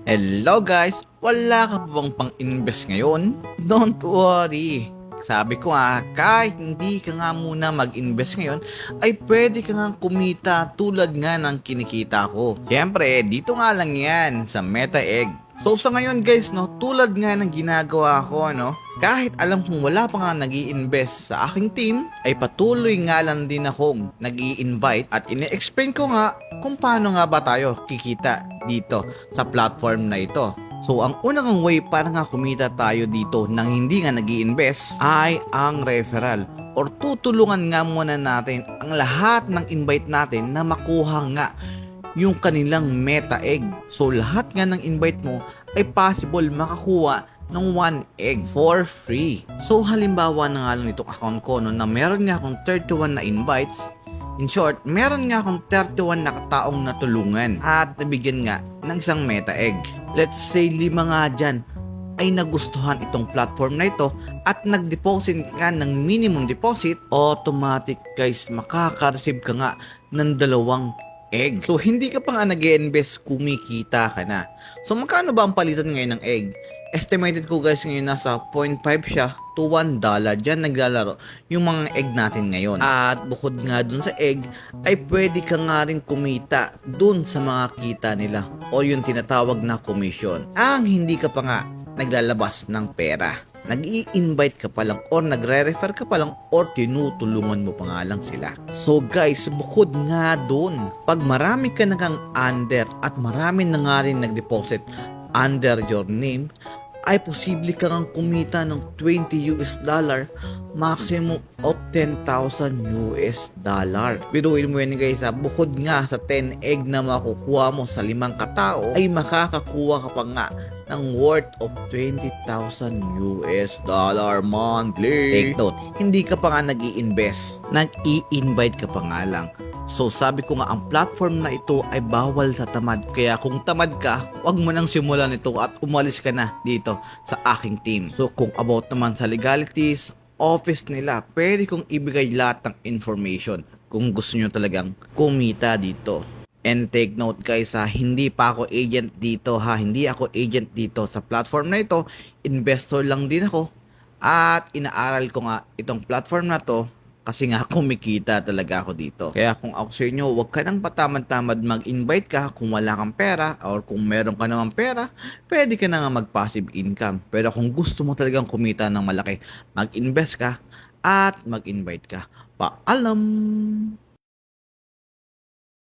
Hello guys! Wala ka pa bang pang-invest ngayon? Don't worry! Sabi ko kahit hindi ka nga muna mag-invest ngayon, ay pwede ka nga kumita tulad nga ng kinikita ko. Siyempre, dito nga lang yan sa Meta Egg. So sa ngayon guys, no, tulad nga ng ginagawa ko, no, kahit alam kong wala pa nga nag-i-invest sa aking team, ay patuloy nga lang din akong nag-i-invite at ine-explain ko nga kung paano nga ba tayo kikita dito sa platform na ito. So ang unang way para nga kumita tayo dito nang hindi nga nag-i-invest ay ang referral, or tutulungan nga muna natin ang lahat ng invite natin na makuha nga yung kanilang Meta Egg. So lahat nga ng invite mo ay possible makakuha ng 1 egg for free. So halimbawa na nga lang itong account ko, no, na meron nga akong 31 na invites. In short, meron nga akong 31 na kataong natulungan at nabigyan nga ng isang Meta Egg. Let's say 5 nga dyan ay nagustuhan itong platform na ito at nag-deposit ka ng minimum deposit, automatic guys, makaka-receive ka nga ng 2 egg. So hindi ka pa nga nag-invest, kumikita ka na. So magkano ba ang palitan ngayon ng egg? Estimated ko guys ngayon nasa 0.5 siya to $1 dyan naglalaro yung mga egg natin ngayon. At bukod nga dun sa egg, ay pwede ka nga rin kumita dun sa mga kita nila o yung tinatawag na commission. Ang hindi ka pa nga naglalabas ng pera, nag-i-invite ka pa lang or nagre-refer ka pa lang or tinutulungan mo pa nga lang sila. So guys, bukod nga dun, pag marami ka nagang under at marami na nga rin nag-deposit under your name, ay posible ka kang kumita ng $20, maximum of $10,000. Biruin mo yan guys, bukod nga sa 10 egg na makukuha mo sa 5 katao, ay makakakuha ka pa nga ng worth of $20,000 monthly. Take note, hindi ka pa nga nag-i-invest, nag-i-invite ka pa nga lang. So sabi ko nga, ang platform na ito ay bawal sa tamad. Kaya kung tamad ka, wag mo nang simulan ito at umalis ka na dito sa aking team. So kung about naman sa legalities, office nila, pwede kong ibigay lahat ng information kung gusto nyo talagang kumita dito. And take note guys, hindi pa ako agent dito hindi ako agent dito sa platform na ito. Investor lang din ako at inaaral ko nga itong platform na to kasi nga kumikita talaga ako dito. Kaya kung ako sa inyo, huwag ka nang patamad-tamad mag-invite ka kung wala kang pera, or kung meron ka namang pera, pwede ka na nga mag-passive income. Pero kung gusto mo talagang kumita ng malaki, mag-invest ka at mag-invite ka. Paalam!